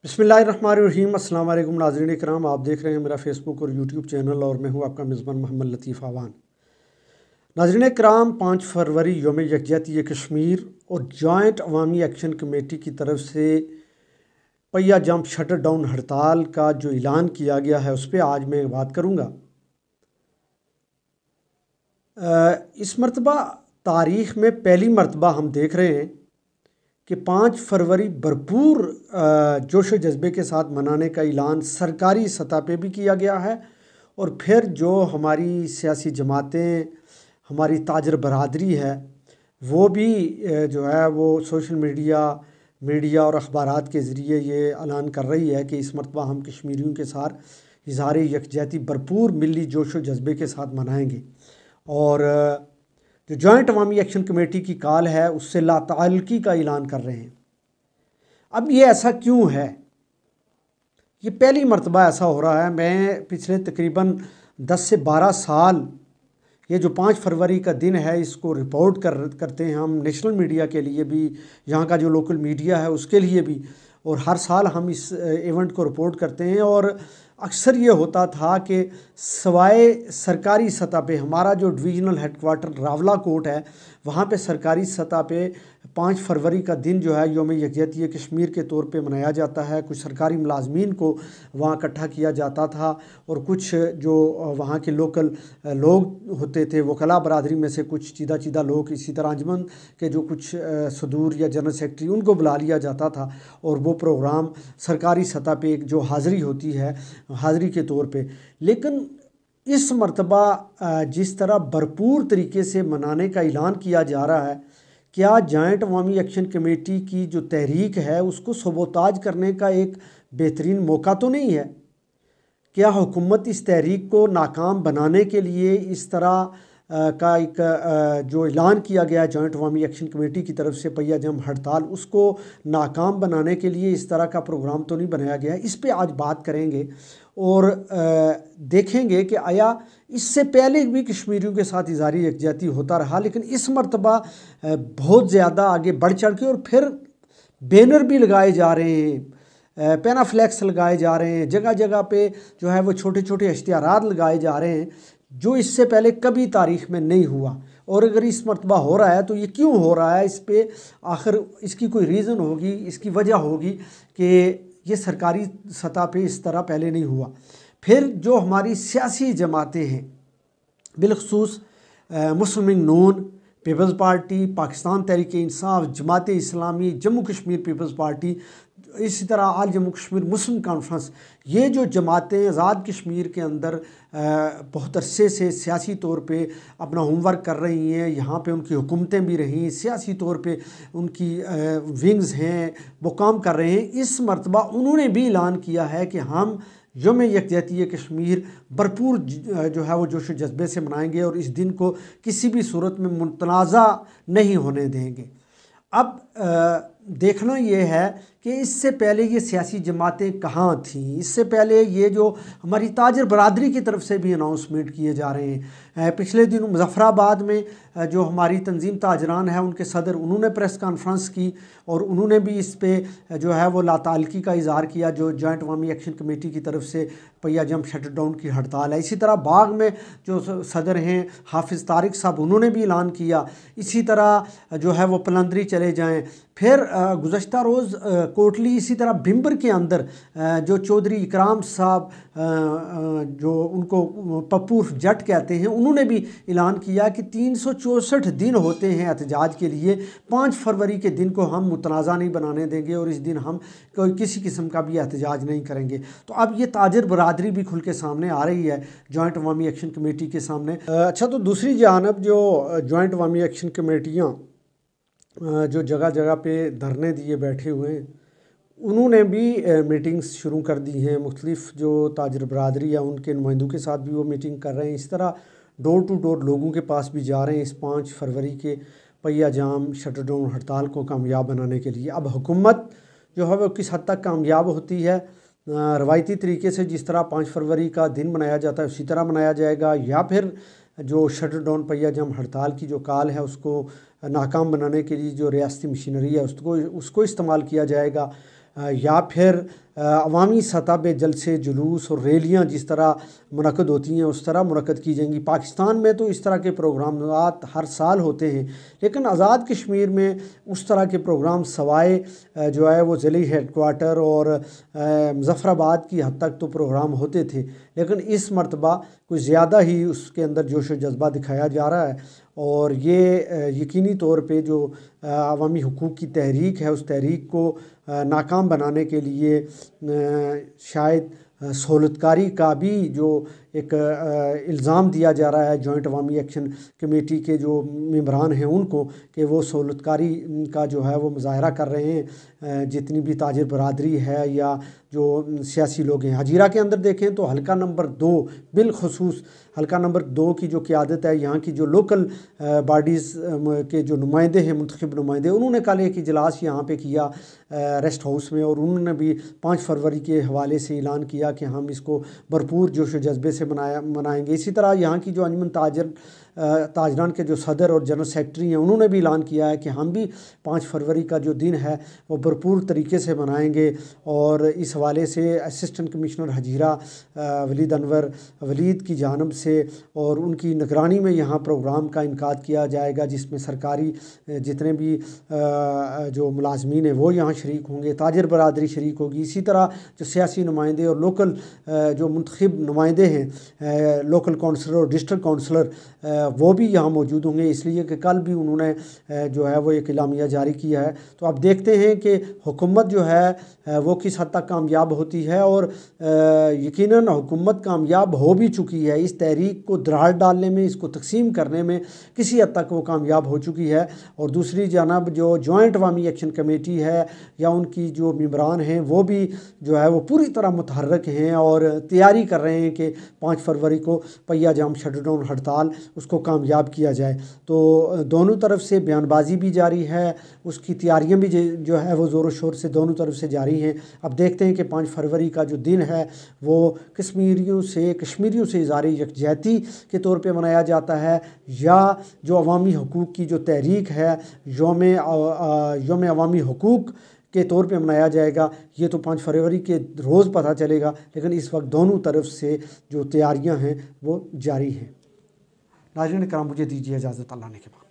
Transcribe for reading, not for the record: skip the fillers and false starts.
बिस्मिल्लाहिर्रहमानिर्रहीम। अस्सलाम वालेकुम नाज़रीन इकराम, आप देख रहे हैं मेरा फेसबुक और यूट्यूब चैनल और मैं हूं आपका मेज़बान मोहम्मद लतीफ़ आवान। नाज़रीन इकराम, 5 फरवरी यौम यकजहती कश्मीर और जॉइंट अवामी एक्शन कमेटी की तरफ से पहिया जंप शटर डाउन हड़ताल का जो ऐलान किया गया है उस पर आज मैं बात करूँगा। इस मरतबा तारीख़ में पहली मरतबा हम देख रहे हैं कि 5 फरवरी भरपूर जोश व जज्बे के साथ मनाने का ऐलान सरकारी सतह पे भी किया गया है और फिर जो हमारी सियासी जमातें, हमारी ताजर बरादरी है, वो भी जो है वो सोशल मीडिया और अखबारात के ज़रिए ये ऐलान कर रही है कि इस मरतबा हम कश्मीरियों के साथ इज़हार यकजहती भरपूर मिली जोश व जज्बे के साथ मनाएंगे। और जो जॉइंट अवामी एक्शन कमेटी की कॉल है उससे लाताल्लुकी का ऐलान कर रहे हैं। अब ये ऐसा क्यों है? ये पहली मरतबा ऐसा हो रहा है। मैं पिछले तकरीबन 10 से 12 साल ये जो 5 फरवरी का दिन है इसको रिपोर्ट करते हैं हम, नेशनल मीडिया के लिए भी, यहाँ का जो लोकल मीडिया है उसके लिए भी, और हर साल हम इस इवेंट को रिपोर्ट करते हैं। और अक्सर ये होता था कि सवाए सरकारी सतह पे हमारा जो डिवीज़नल हेडक्वार्टर रावला कोट है वहाँ पे सरकारी सतह पे 5 फरवरी का दिन जो है यौम यकजहती कश्मीर के तौर पे मनाया जाता है। कुछ सरकारी मुलाजमीन को वहाँ इकट्ठा किया जाता था और कुछ जो वहाँ के लोकल लोग होते थे, वकला बरादरी में से कुछ चीदा लोग, इसी तरह अंजमन के जो कुछ सदूर या जनरल सेक्रेटरी, उनको बुला लिया जाता था और वो प्रोग्राम सरकारी सतह पे एक जो हाज़िरी होती है, हाज़िरी के तौर पे। लेकिन इस मरतबा जिस तरह भरपूर तरीके से मनाने का ऐलान किया जा रहा है, क्या जॉइंट अवामी एक्शन कमेटी की जो तहरीक है उसको सबोताज करने का एक बेहतरीन मौका तो नहीं है? क्या हुकूमत इस तहरीक को नाकाम बनाने के लिए इस तरह का एक जो ऐलान किया गया है जॉइंट अवामी एक्शन कमेटी की तरफ से पहिया जंप हड़ताल, उसको नाकाम बनाने के लिए इस तरह का प्रोग्राम तो नहीं बनाया गया है? इस पे आज बात करेंगे और देखेंगे कि आया इससे पहले भी कश्मीरियों के साथ इज़हार यकजहती होता रहा, लेकिन इस मरतबा बहुत ज़्यादा आगे बढ़ चढ़ के और फिर बैनर भी लगाए जा रहे हैं, पेनाफ्लेक्स लगाए जा रहे हैं, जगह जगह पे जो है वो छोटे छोटे इश्तिहारात लगाए जा रहे हैं, जो इससे पहले कभी तारीख़ में नहीं हुआ। और अगर इस मरतबा हो रहा है तो ये क्यों हो रहा है? इस पे आखिर इसकी कोई रीज़न होगी, इसकी वजह होगी कि ये सरकारी सतह पे इस तरह पहले नहीं हुआ। फिर जो हमारी सियासी जमातें हैं, बिलखसूस मुस्लिम लीग नून, peoples party, Pakistan Tehreek Insaf, Jamaat Islami, Jammu Kashmir peoples party, इसी तरह आल जम्मू कश्मीर मुस्लिम कॉन्फ्रेंस, ये जो जमातें आज़ाद कश्मीर के अंदर बहुत अरसे से सियासी तौर पे अपना होमवर्क कर रही हैं, यहाँ पे उनकी हुकूमतें भी रहीं, सियासी तौर पे उनकी विंग्स हैं, वो काम कर रहे हैं। इस मरतबा उन्होंने भी ऐलान किया है कि हम यौम यकजहती कश्मीर भरपूर जो है वो जोश जज्बे से मनाएंगे और इस दिन को किसी भी सूरत में मुतनाज़ा नहीं होने देंगे। अब देखना ये है कि इससे पहले ये सियासी जमातें कहाँ थीं? इससे पहले ये जो हमारी ताजर बरादरी की तरफ से भी अनाउंसमेंट किए जा रहे हैं। पिछले दिनों मुज़फ़्फ़राबाद में जो हमारी तंजीम ताजरान है उनके सदर, उन्होंने प्रेस कॉन्फ्रेंस की और उन्होंने भी इस पे जो है वो लाताल्लुकी का इज़हार किया जो जॉइंट अवामी एक्शन कमेटी की तरफ से पहिया जंप शटर डाउन की हड़ताल है। इसी तरह बाग में जो सदर हैं हाफिज़ तारिक साहब, उन्होंने भी ऐलान किया। इसी तरह जो है वो पलंदरी चले जाएँ। फिर गुज़श्ता रोज़ कोटली, इसी तरह भिम्बर के अंदर जो चौधरी इकराम साहब, जो उनको पप्पू जट कहते हैं, उन्होंने भी ऐलान किया कि 364 दिन होते हैं एहतजाज के लिए, 5 फरवरी के दिन को हम मुतनाज़ा नहीं बनाने देंगे और इस दिन हम कोई किसी किस्म का भी एहतजाज नहीं करेंगे। तो अब ये ताजर बरादरी भी खुल के सामने आ रही है जॉइंट अवामी एक्शन कमेटी के सामने। अच्छा, तो दूसरी जानब जो जॉइंट अवामी एक्शन कमेटियाँ जो जगह जगह पे धरने दिए बैठे हुए हैं, उन्होंने भी मीटिंग्स शुरू कर दी हैं। मुख्तलिफ जो ताजर बरादरी है उनके नुमाइंदों के साथ भी वो मीटिंग कर रहे हैं। इस तरह डोर टू डोर लोगों के पास भी जा रहे हैं इस 5 फरवरी के पहिया जाम शटर डाउन हड़ताल को कामयाब बनाने के लिए। अब हुकूमत जो है वो किस हद तक कामयाब होती है, रवायती तरीके से जिस तरह 5 फरवरी का दिन मनाया जाता है उसी तरह मनाया जाएगा, या फिर जो शटर डाउन पहिया जंप हड़ताल की जो काल है उसको नाकाम बनाने के लिए जो रियासती मशीनरी है उसको इस्तेमाल किया जाएगा। یا پھر عوامی سطح پہ جلسے جلوس اور ریلیاں جس طرح منعقد ہوتی ہیں اس طرح منعقد کی جائیں گی۔ پاکستان میں تو اس طرح کے پروگرامات ہر سال ہوتے ہیں، لیکن آزاد کشمیر میں اس طرح کے پروگرام سوائے جو ہے وہ ضلعی ہیڈ کوارٹر اور مظفر آباد کی حد تک تو پروگرام ہوتے تھے، لیکن اس مرتبہ کچھ زیادہ ہی اس کے اندر جوش و جذبہ دکھایا جا رہا ہے، اور یہ یقینی طور پہ جو عوامی حقوق کی تحریک ہے اس تحریک کو ناکام بنانے کے لیے شاید سہولت کاری کا بھی جو ایک الزام دیا جا رہا ہے جوائنٹ عوامی ایکشن کمیٹی کے جو ممبران ہیں ان کو، کہ وہ سہولت کاری کا جو ہے وہ مظاہرہ کر رہے ہیں جتنی بھی تاجر برادری ہے یا جو سیاسی لوگ ہیں۔ ہجیرہ کے اندر دیکھیں تو حلقہ نمبر 2 بالخصوص حلقہ نمبر 2 کی جو قیادت ہے، یہاں کی جو لوکل باڈیز کے جو نمائندے ہیں، منتخب نمائندے، انہوں نے کل ایک اجلاس یہاں پہ کیا ریسٹ ہاؤس میں، اور انہوں نے بھی 5 فروری کے حوالے سے اعلان کیا کہ ہم اس کو بھرپور جوش و جذبے سے منائیں گے۔ اسی طرح یہاں کی جو انجمن تاجران کے جو صدر اور جنرل سیکرٹری ہیں انہوں نے بھی اعلان کیا ہے کہ ہم بھی 5 فروری کا جو دن ہے وہ بھرپور طریقے سے منائیں گے، اور اس حوالے سے اسسٹنٹ کمشنر ہجیرہ ولید انور ولید کی جانب سے اور ان کی نگرانی میں یہاں پروگرام کا انعقاد کیا جائے گا، جس میں سرکاری جتنے بھی جو ملازمین ہیں وہ یہاں شریک ہوں گے، تاجر برادری شریک ہوگی، اسی طرح جو سیاسی نمائندے اور لوکل جو منتخب نمائندے ہیں، لوکل کونسلر اور ڈسٹرکٹ کونسلر، وہ بھی یہاں موجود ہوں گے، اس لیے کہ کل بھی انہوں نے جو ہے وہ ایک اعلامیہ جاری کیا ہے۔ تو اب دیکھتے ہیں کہ حکومت جو ہے وہ کس حد تک کامیاب ہوتی ہے، اور یقیناً حکومت کامیاب ہو بھی چکی ہے اس تحریک کو دراڑ ڈالنے میں، اس کو تقسیم کرنے میں کسی حد تک وہ کامیاب ہو چکی ہے، اور دوسری جانب جو جوائنٹ عوامی ایکشن کمیٹی ہے یا ان کی جو ممبران ہیں وہ بھی جو ہے وہ پوری طرح متحرک ہیں اور تیاری کر رہے ہیں کہ 5 فروری کو پہیہ جام شٹ ڈاؤن ہڑتال اس کو کامیاب کیا جائے۔ تو دونوں طرف سے بیان بازی بھی جاری ہے، اس کی تیاریاں بھی جو ہے وہ زور و شور سے دونوں طرف سے جاری ہیں۔ اب دیکھتے ہیں کہ 5 فروری کا جو دن ہے وہ کشمیریوں سے اظہار یکجہتی کے طور پہ منایا جاتا ہے، یا جو عوامی حقوق کی جو تحریک ہے یوم عوامی حقوق کے طور پہ منایا جائے گا، یہ تو 5 فروری کے روز پتہ چلے گا، لیکن اس وقت دونوں طرف سے جو تیاریاں ہیں وہ جاری ہیں۔ ناظرین کرام، مجھے دیجیے اجازت، اللہ نے کے بعد۔